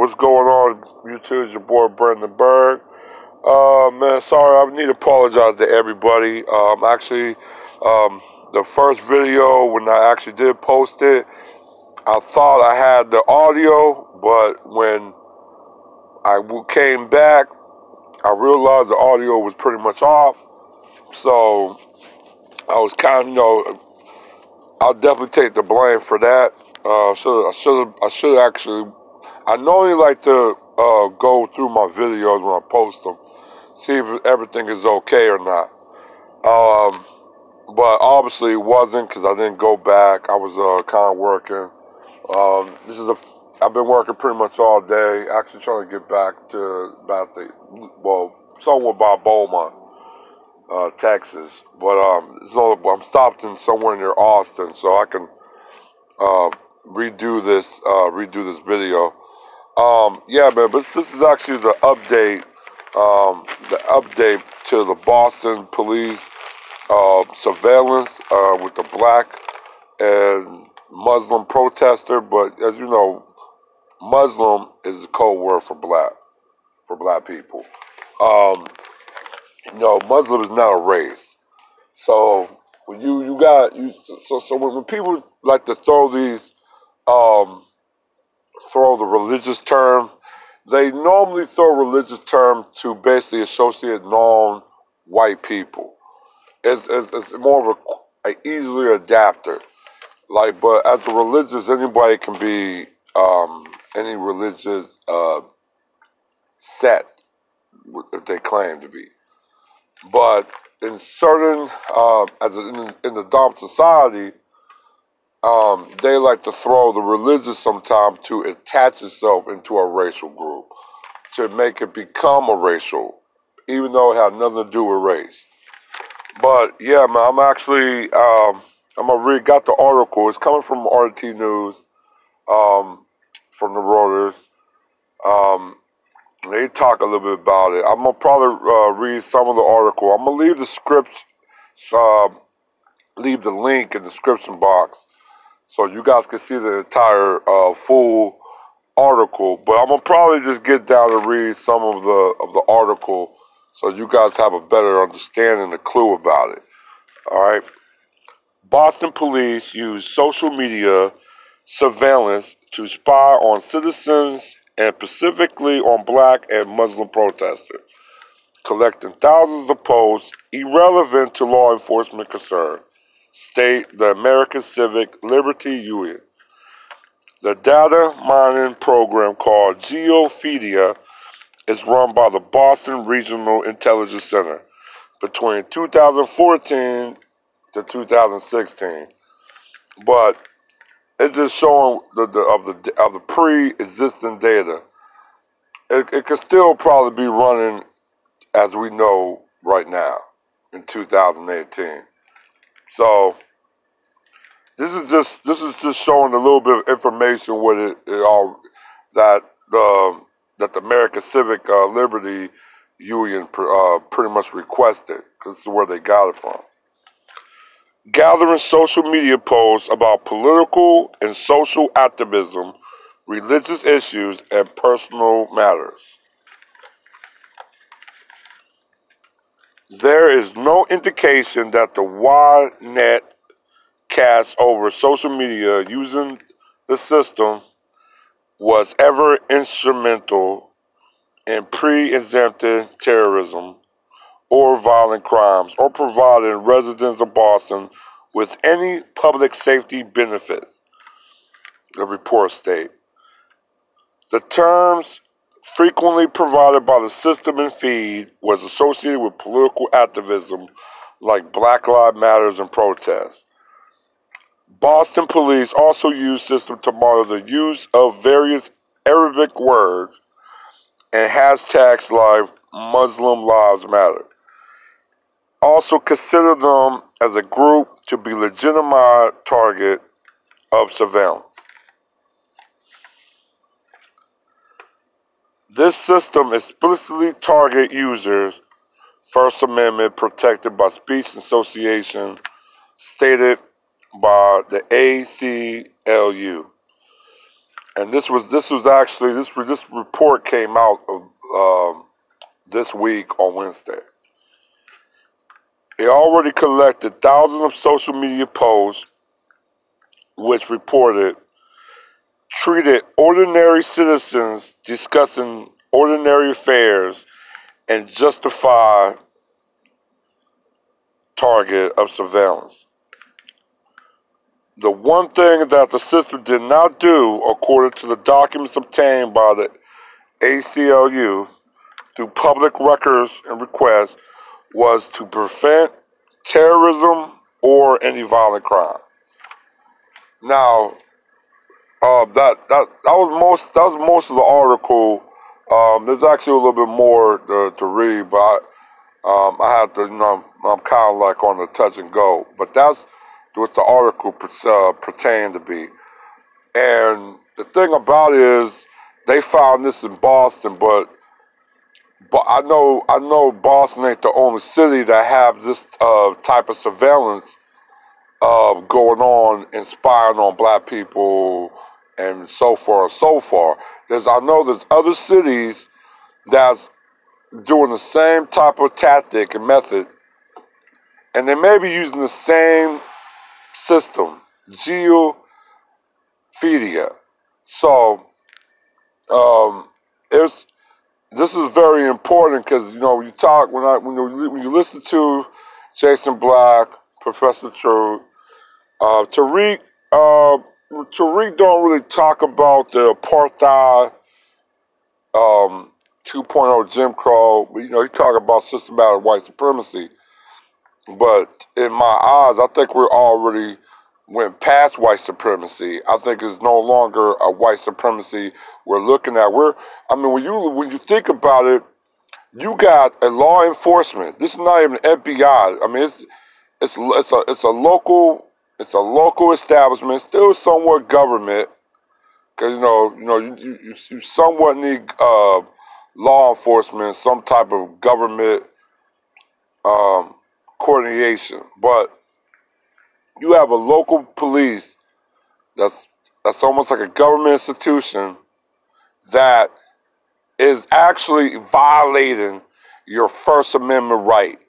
what's going on, YouTube? It's your boy Brendan Berg. Man, sorry, I need to apologize to everybody. Actually, the first video, when I actually did post it, I thought I had the audio, but when I came back, I realized the audio was pretty much off. So I was kind of, I'll definitely take the blame for that. I should actually. I normally like to go through my videos when I post them, see if everything is okay or not. But obviously it wasn't because I didn't go back. I was kind of working. I've been working pretty much all day. Actually trying to get back to somewhere by Beaumont, Texas. But I'm stopped in somewhere near Austin, so I can redo this video. Yeah, man, but this is actually the update to the Boston police surveillance with the black and Muslim protester. But as you know, Muslim is a code word for black people. Muslim is not a race. So when when people like to throw the religious term, they normally throw religious term to basically associate non-white people. It's more of a easily adapter. But as a religious, anybody can be any religious set if they claim to be. But in certain, in the Dom society, they like to throw the religious sometimes to attach itself into a racial group, to make it become a racial, even though it had nothing to do with race. But yeah, man, I'm actually, got the article. It's coming from RT News, from the Reuters. They talk a little bit about it. I'm gonna probably read some of the article. I'm gonna leave the scripts, leave the link in the description box, so you guys can see the entire full article. But I'm gonna probably just get down and read some of the article, so you guys have a better understanding, a clue about it. All right. Boston police use social media surveillance to spy on citizens and specifically on black and Muslim protesters, collecting thousands of posts irrelevant to law enforcement concern, state the American Civic Liberty Union. The data mining program called Geofedia is run by the Boston Regional Intelligence Center between 2014 to 2016. But it's just showing of the pre-existing data. It could still probably be running as we know right now in 2018. So this is just showing a little bit of information with that the American Civic Liberty Union pretty much requested, because this is where they got it from. Gathering social media posts about political and social activism, religious issues, and personal matters. There is no indication that the wide net cast over social media using the system was ever instrumental in pre-exempting terrorism or violent crimes, or providing residents of Boston with any public safety benefits, the report states. The terms frequently provided by the system and feed was associated with political activism like Black Lives Matter and protests. Boston police also use system to monitor the use of various Arabic words and hashtags like Muslim Lives Matter. Also consider them as a group to be legitimate target of surveillance. This system explicitly targets users' First Amendment protected by speech and association stated by the ACLU. And this report came out of this week on Wednesday. It already collected thousands of social media posts which reported treated ordinary citizens discussing ordinary affairs and justified target of surveillance. The one thing that the system did not do, according to the documents obtained by the ACLU through public records and requests, was to prevent terrorism or any violent crime. Now, that was most of the article. There's actually a little bit more to read, but I have to, I'm kind of like on the touch and go. But that's what the article pertained to be. And the thing about it is, they found this in Boston, but I know Boston ain't the only city that have this type of surveillance going on and spying on black people and so far and so far. I know there's other cities that's doing the same type of tactic and method, and they may be using the same system, geophedia. So, this is very important because when you listen to Jason Black, Professor Truth, Tariq don't really talk about the apartheid 2.0 Jim Crow, but he talk about systematic white supremacy. But in my eyes, I think we're already went past white supremacy. I think it's no longer a white supremacy we're looking at. When you think about it, you got a law enforcement. This is not even FBI. I mean, it's a local establishment, still somewhat government, because you somewhat need law enforcement, some type of government coordination, but you have a local police that's almost like a government institution that is actually violating your First Amendment right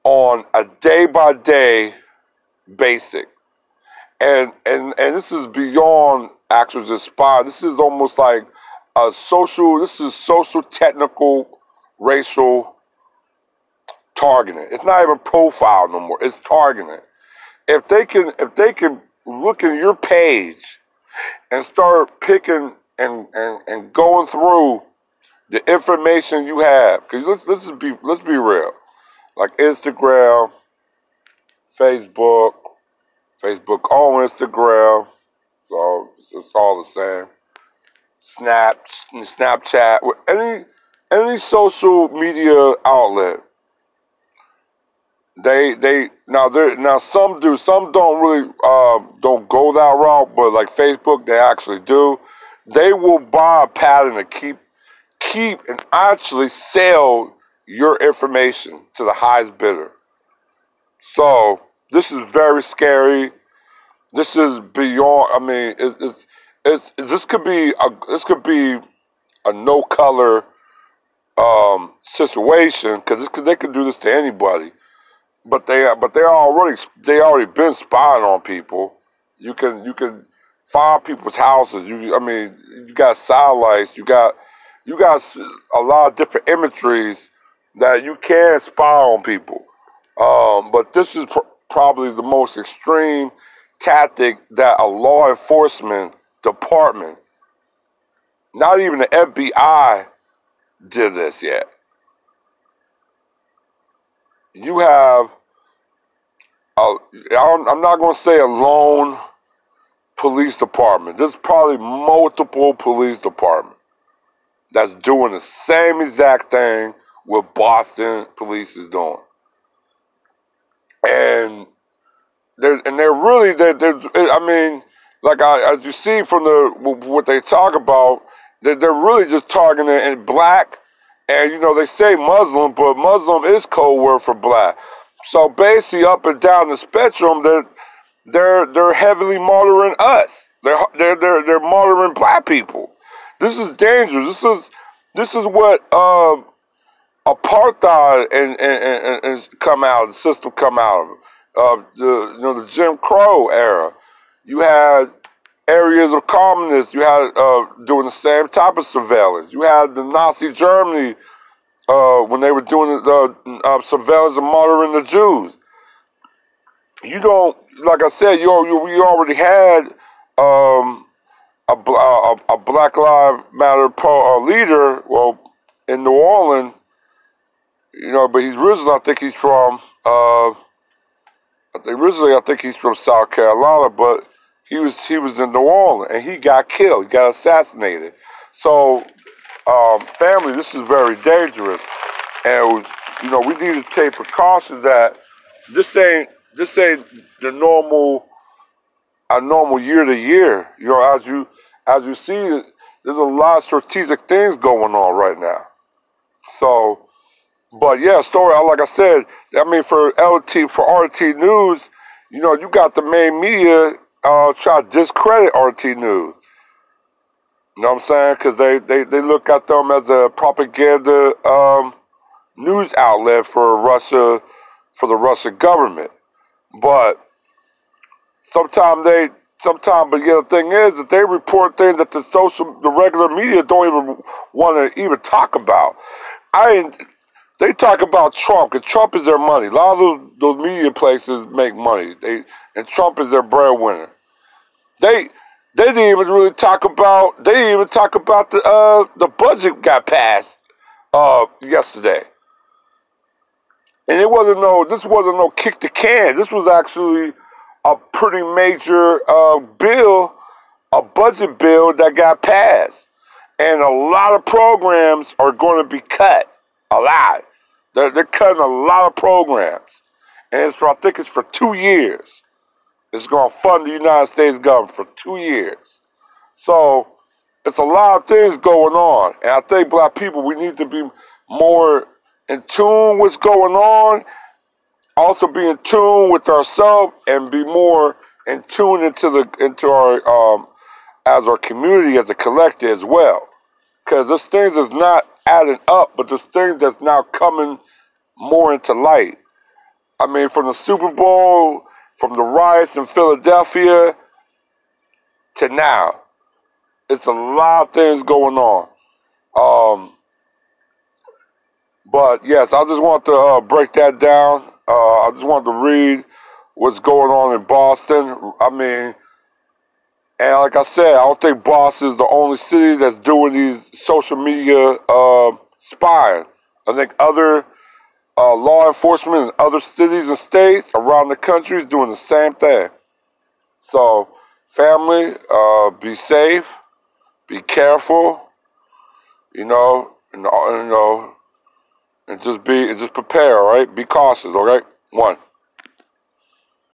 on a day-by-day basis. And this is beyond actual just spy. This is almost like social, technical, racial targeting. It's not even profile no more. It's targeting. If they can look at your page and start picking and going through the information you have, because let's be real, like Instagram, Facebook on Instagram, so it's all the same. Snapchat, any social media outlet. Some don't really don't go that route, but like Facebook, they actually do. They will buy a pattern to keep and actually sell your information to the highest bidder. So this is very scary. This is beyond. I mean, this could be a no color situation because they could do this to anybody. But they already been spying on people. You can find people's houses. You got satellites. You got a lot of different imageries that you can spy on people. But this is probably the most extreme tactic that a law enforcement department, not even the FBI, did this yet. You have, I'm not going to say a lone police department. There's probably multiple police departments that's doing the same exact thing what Boston police is doing. And as you see from what they talk about, they're really just targeting in black. And they say Muslim, but Muslim is code word for black. So basically, up and down the spectrum, they're heavily monitoring us. They're murdering black people. This is dangerous. This is what apartheid and come out, the system come out of. The Jim Crow era. You had areas of communists. You had doing the same type of surveillance. You had the Nazi Germany when they were doing the surveillance and murdering the Jews. You don't, like I said, we already had a Black Lives Matter leader, well, in New Orleans, but he's originally, I think he's from South Carolina, but he was in New Orleans and he got killed, he got assassinated. So, family, this is very dangerous, and we need to take precautions that this ain't the normal year to year. As you see, there's a lot of strategic things going on right now. So, but yeah, story, like I said, I mean, for RT News, you got the main media try to discredit RT News. You know what I'm saying? Because they look at them as a propaganda news outlet for Russia, for the Russian government. But but yeah, the thing is that they report things that the regular media don't even want to even talk about. They talk about Trump, and Trump is their money. A lot of those media places make money. And Trump is their breadwinner. They didn't even really talk about. They didn't even talk about the budget got passed yesterday. And this wasn't no kick the can. This was actually a pretty major bill, a budget bill that got passed. And a lot of programs are going to be cut. A lot. They're cutting a lot of programs. And I think it's for 2 years. It's going to fund the United States government for 2 years. So, it's a lot of things going on. And I think black people, we need to be more in tune with what's going on. Also be in tune with ourselves and be more in tune into our as our community, as a collective as well. Because this things is not adding up, but this thing that's now coming more into light. I mean, from the Super Bowl, from the riots in Philadelphia to now, it's a lot of things going on. But yes, I just want to break that down. I just wanted to read what's going on in Boston. I mean, and like I said, I don't think Boston is the only city that's doing these social media spying. I think other law enforcement in other cities and states around the country is doing the same thing. So, family, be safe, be careful, and just prepare, all right? Be cautious, all right? 1.